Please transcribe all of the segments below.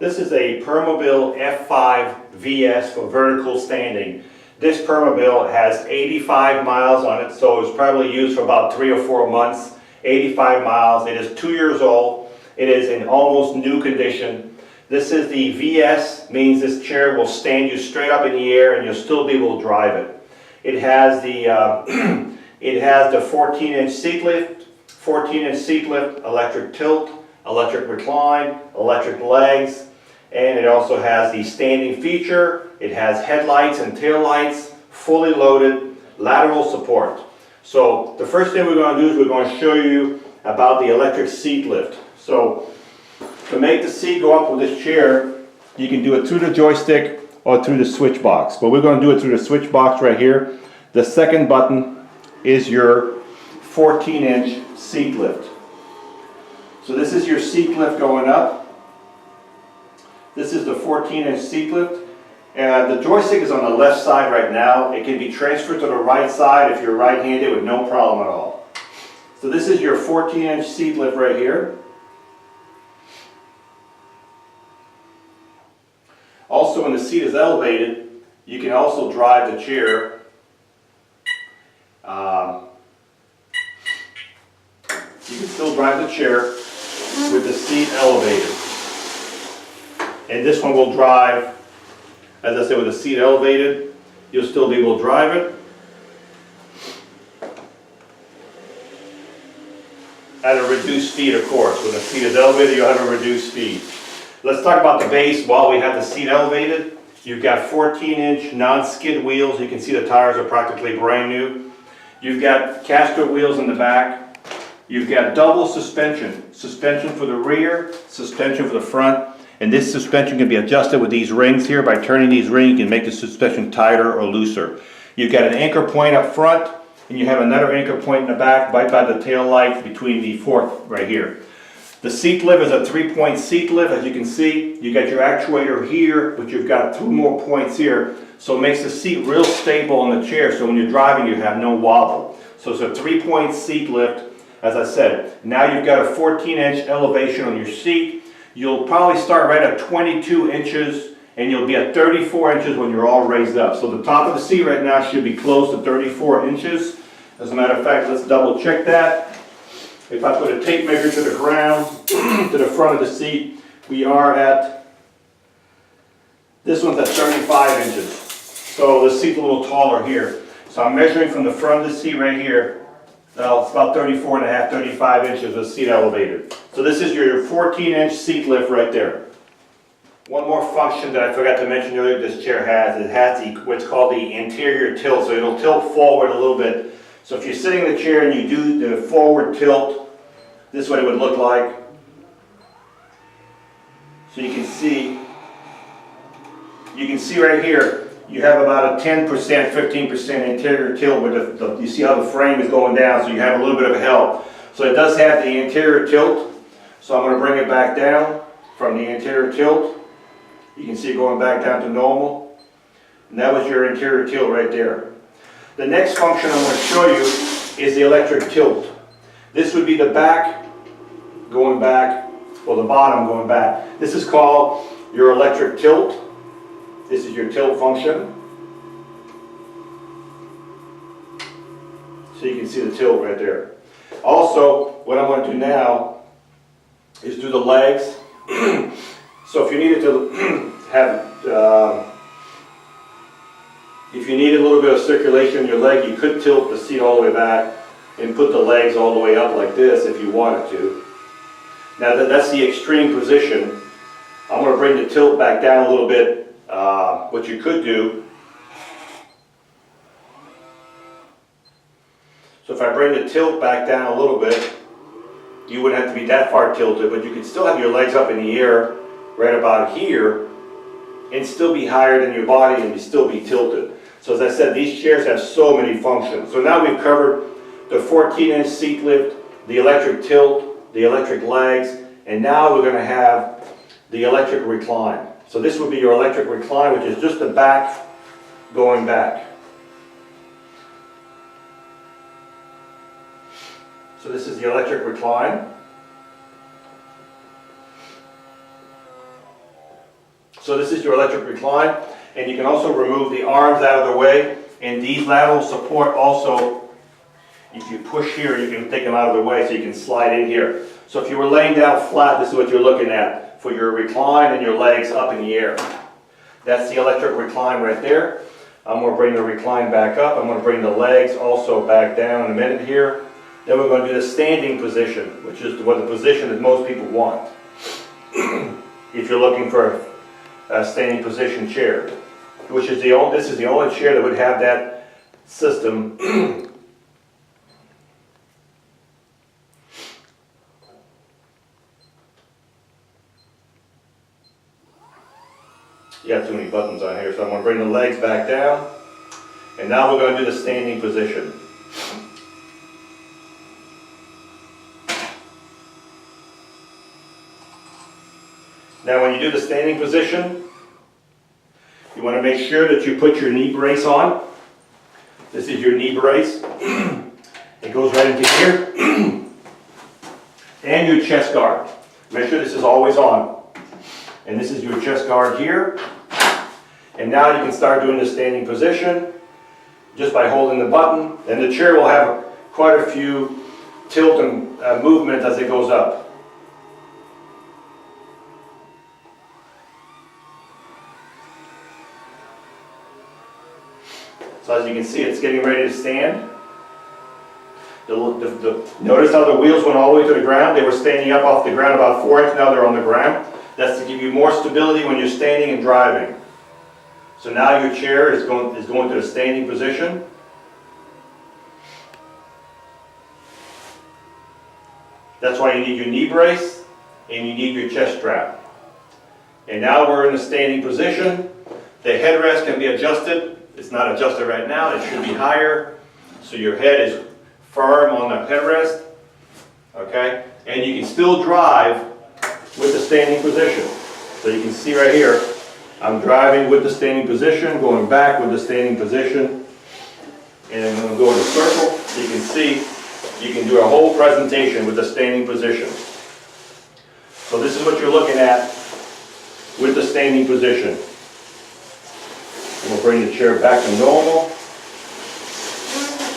This is a Permobil F5VS for vertical standing. This Permobil has 85 miles on it, so it was probably used for about 3 or 4 months. 85 miles. It is 2 years old. It is in almost new condition. This is the VS, means this chair will stand you straight up in the air and you'll still be able to drive it. It has the 14-inch seat lift, electric tilt, electric recline, electric legs, and it also has the standing feature. It has headlights and tail lights, fully loaded, lateral support. So the first thing we're going to do is we're going to show you about the electric seat lift. So to make the seat go up with this chair, you can do it through the joystick or through the switch box. But we're going to do it through the switch box right here. The second button is your 14-inch seat lift. So this is your seat lift going up. This is the 14-inch seat lift. The joystick is on the left side right now. It can be transferred to the right side if you're right-handed with no problem at all. So this is your 14-inch seat lift right here. Also, when the seat is elevated, you can also drive the chair. You can still drive the chair with the seat elevated. And this one will drive, as I said, with the seat elevated. You'll still be able to drive it at a reduced speed, of course. When the seat is elevated, you'll have a reduced speed. Let's talk about the base while we have the seat elevated. You've got 14-inch non-skid wheels. You can see the tires are practically brand new. You've got caster wheels in the back. You've got double suspension. Suspension for the rear, suspension for the front. And this suspension can be adjusted with these rings here. By turning these rings, you can make the suspension tighter or looser. You've got an anchor point up front, and you have another anchor point in the back, right by the tail light between the fork right here. The seat lift is a 3-point seat lift, as you can see. You got your actuator here, but you've got 2 more points here. So it makes the seat real stable on the chair, so when you're driving, you have no wobble. So it's a 3-point seat lift, as I said. Now you've got a 14-inch elevation on your seat. You'll probably start right at 22 inches, and you'll be at 34 inches when you're all raised up. So the top of the seat right now should be close to 34 inches. As a matter of fact, let's double check that. If I put a tape measure to the ground, to the front of the seat, we are at, this one's at 35 inches. So the seat's a little taller here. So I'm measuring from the front of the seat right here. Now it's about 34 and a half, 35 inches of seat elevated. So this is your 14-inch seat lift right there. One more function that I forgot to mention earlier this chair has, it has what's called the interior tilt. So it'll tilt forward a little bit. So if you're sitting in the chair and you do the forward tilt, this is what it would look like. So you can see right here, you have about a 10%, 15% interior tilt where you see how the frame is going down, so you have a little bit of help. So it does have the interior tilt. So I'm going to bring it back down from the interior tilt. You can see it going back down to normal. And that was your interior tilt right there. The next function I'm going to show you is the electric tilt. This would be the back going back, or the bottom going back. This is called your electric tilt. This is your tilt function. So you can see the tilt right there. Also, what I'm going to do now is do the legs. So if you needed to have, if you need a little bit of circulation in your leg, you could tilt the seat all the way back and put the legs all the way up like this if you wanted to. Now that's the extreme position. I'm going to bring the tilt back down a little bit. What you could do, so if I bring the tilt back down a little bit, you wouldn't have to be that far tilted, but you could still have your legs up in the air right about here and still be higher than your body and you still be tilted. So as I said, these chairs have so many functions. So now we've covered the 14-inch seat lift, the electric tilt, the electric legs, and now we're going to have the electric recline. So this would be your electric recline, which is just the back going back. So this is the electric recline. So this is your electric recline, and you can also remove the arms out of the way, and these lateral support also, if you push here, you can take them out of the way so you can slide in here. So if you were laying down flat, this is what you're looking at for your recline and your legs up in the air. That's the electric recline right there. I'm going to bring the recline back up. I'm going to bring the legs also back down in a minute here. Then we're going to do the standing position, which is what the position that most people want. If you're looking for a standing position chair, which is this is the only chair that would have that system. You got too many buttons on here, so I'm going to bring the legs back down, and now we're going to do the standing position. Now when you do the standing position, you want to make sure that you put your knee brace on. This is your knee brace. It goes right into here. And your chest guard. Make sure this is always on. And this is your chest guard here. And now you can start doing the standing position just by holding the button. And the chair will have quite a few tilt and movement as it goes up. So as you can see, it's getting ready to stand. Notice how the wheels went all the way to the ground. They were standing up off the ground about 4 inches. Now they're on the ground. That's to give you more stability when you're standing and driving. So now your chair is going to the standing position. That's why you need your knee brace and you need your chest strap. And now we're in the standing position. The headrest can be adjusted. It's not adjusted right now. It should be higher. So your head is firm on the headrest. Okay? And you can still drive with the standing position. So you can see right here, I'm driving with the standing position, going back with the standing position, and I'm going to go in a circle. So you can see, you can do a whole presentation with the standing position. So this is what you're looking at with the standing position. We'll bring the chair back to normal.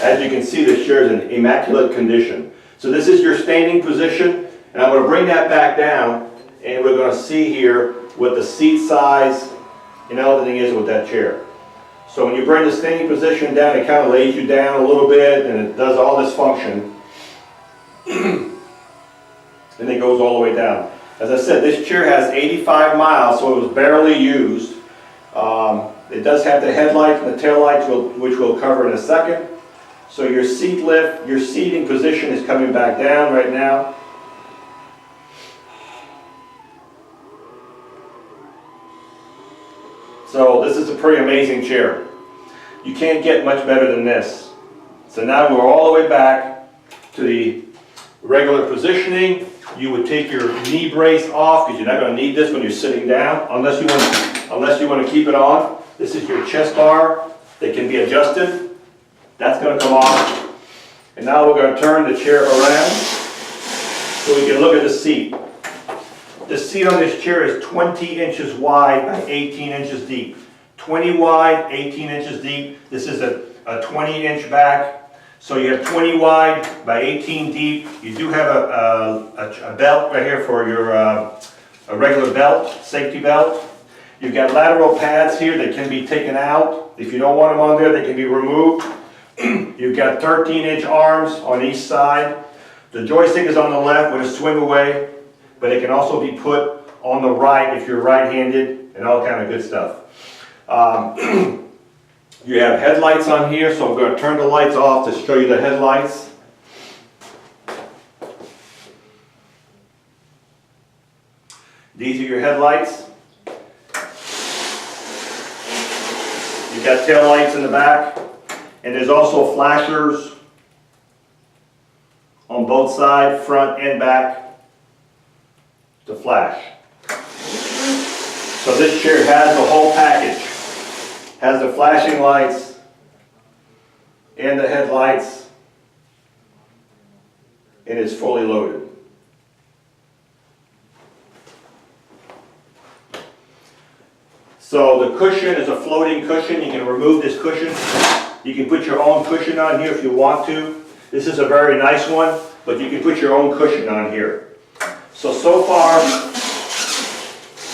As you can see, this chair is in immaculate condition. So this is your standing position, and I'm going to bring that back down, and we're going to see here what the seat size and everything is with that chair. So when you bring the standing position down, it kind of lays you down a little bit, and it does all this function. And it goes all the way down. As I said, this chair has 85 miles, so it was barely used. It does have the headlights and the tail lights, which we'll cover in a second. So your seat lift, your seating position is coming back down right now. So this is a pretty amazing chair. You can't get much better than this. So now we're all the way back to the regular positioning. You would take your knee brace off because you're not going to need this when you're sitting down unless you want to keep it on. This is your chest bar that can be adjusted. That's going to come off. And now we're going to turn the chair around so we can look at the seat. The seat on this chair is 20 inches wide by 18 inches deep. 20 wide, 18 inches deep. This is a 20-inch back. So you have 20 wide by 18 deep. You do have a belt right here for your a regular belt, safety belt. You've got lateral pads here that can be taken out. If you don't want them on there, they can be removed. You've got 13-inch arms on each side. The joystick is on the left with a swing away, but it can also be put on the right if you're right-handed and all kind of good stuff. You have headlights on here, so I'm going to turn the lights off to show you the headlights. These are your headlights. You've got tail lights in the back, and there's also flashers on both sides, front and back, to flash. So this chair has the whole package. Has the flashing lights and the headlights, and it's fully loaded. So the cushion is a floating cushion. You can remove this cushion. You can put your own cushion on here if you want to. This is a very nice one, but you can put your own cushion on here. So far,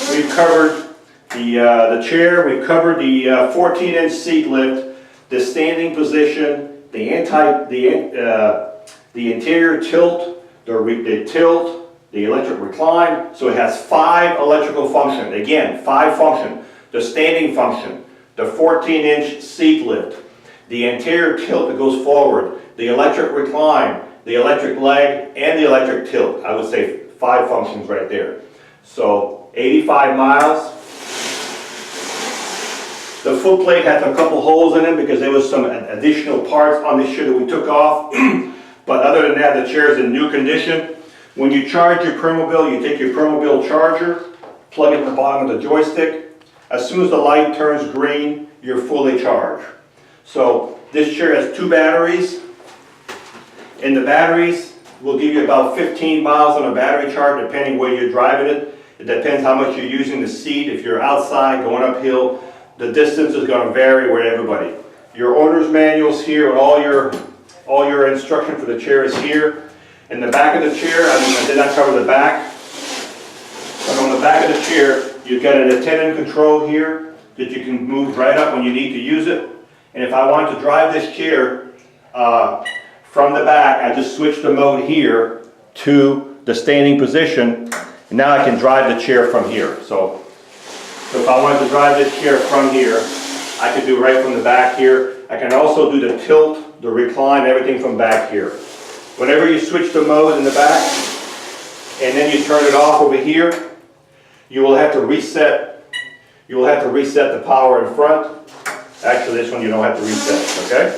we've covered the chair, we've covered the 14-inch seat lift, the standing position, the interior tilt, the tilt, the electric recline. So it has 5 electrical functions. Again, 5 functions. The standing function, the 14-inch seat lift, the interior tilt that goes forward, the electric recline, the electric leg, and the electric tilt. I would say 5 functions right there. So 85 miles. The foot plate has a couple holes in it because there was some additional parts on this chair that we took off. But other than that, the chair is in new condition. When you charge your Permobil, you take your Permobil charger, plug it in the bottom of the joystick. As soon as the light turns green, you're fully charged. So this chair has 2 batteries. And the batteries will give you about 15 miles on a battery charge depending where you're driving it. It depends how much you're using the seat. If you're outside going uphill, the distance is going to vary with everybody. Your owner's manual's here and all your instruction for the chair is here. In the back of the chair, I did not cover the back. But on the back of the chair, you've got an attendant control here that you can move right up when you need to use it. And if I want to drive this chair from the back, I just switch the mode here to the standing position. And now I can drive the chair from here. So if I wanted to drive this chair from here, I could do right from the back here. I can also do the tilt, the recline, everything from back here. Whenever you switch the mode in the back, and then you turn it off over here, you will have to reset. You will have to reset the power in front. Actually, this one you don't have to reset, okay?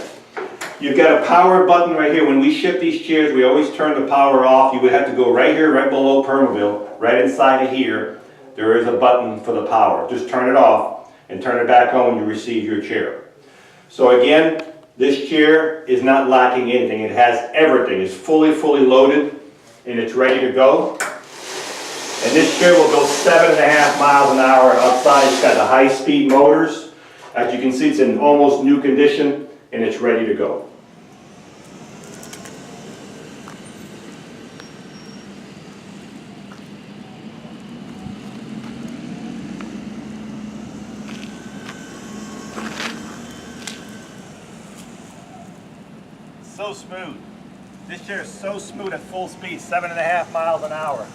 You've got a power button right here. When we ship these chairs, we always turn the power off. You would have to go right here, right below Permobil, right inside of here. There is a button for the power. Just turn it off and turn it back on when you receive your chair. So again, this chair is not lacking anything. It has everything. It's fully loaded and it's ready to go. And this chair will go 7.5 miles an hour outside. It's got the high-speed motors. As you can see, it's in almost new condition and it's ready to go. So smooth. This chair is so smooth at full speed, 7.5 miles an hour.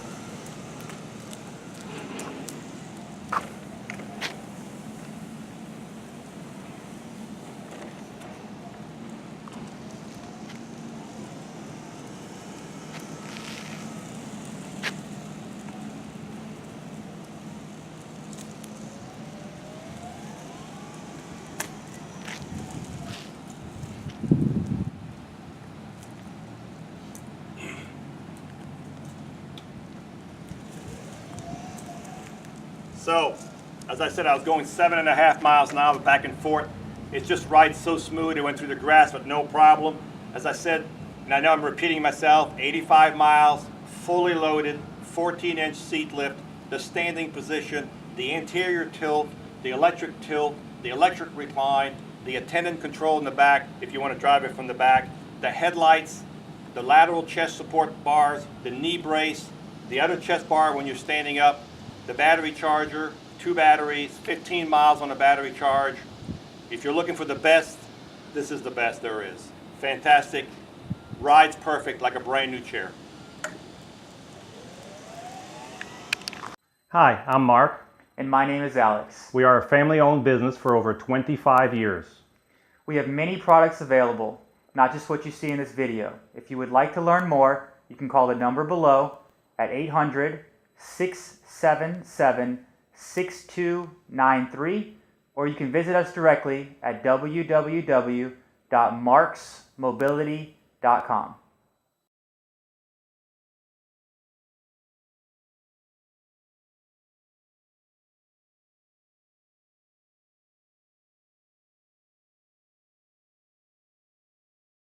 So, as I said, I was going 7.5 miles an hour back and forth. It just rides so smooth. It went through the grass with no problem. As I said, and I know I'm repeating myself, 85 miles, fully loaded, 14-inch seat lift, the standing position, the interior tilt, the electric recline, the attendant control in the back if you want to drive it from the back, the headlights, the lateral chest support bars, the knee brace, the other chest bar when you're standing up, the battery charger, 2 batteries, 15 miles on a battery charge. If you're looking for the best, this is the best there is. Fantastic, rides perfect like a brand new chair. Hi, I'm Mark. And my name is Alex. We are a family-owned business for over 25 years. We have many products available, not just what you see in this video. If you would like to learn more, you can call the number below at 800-677-6293, or you can visit us directly at www.marksmobility.com.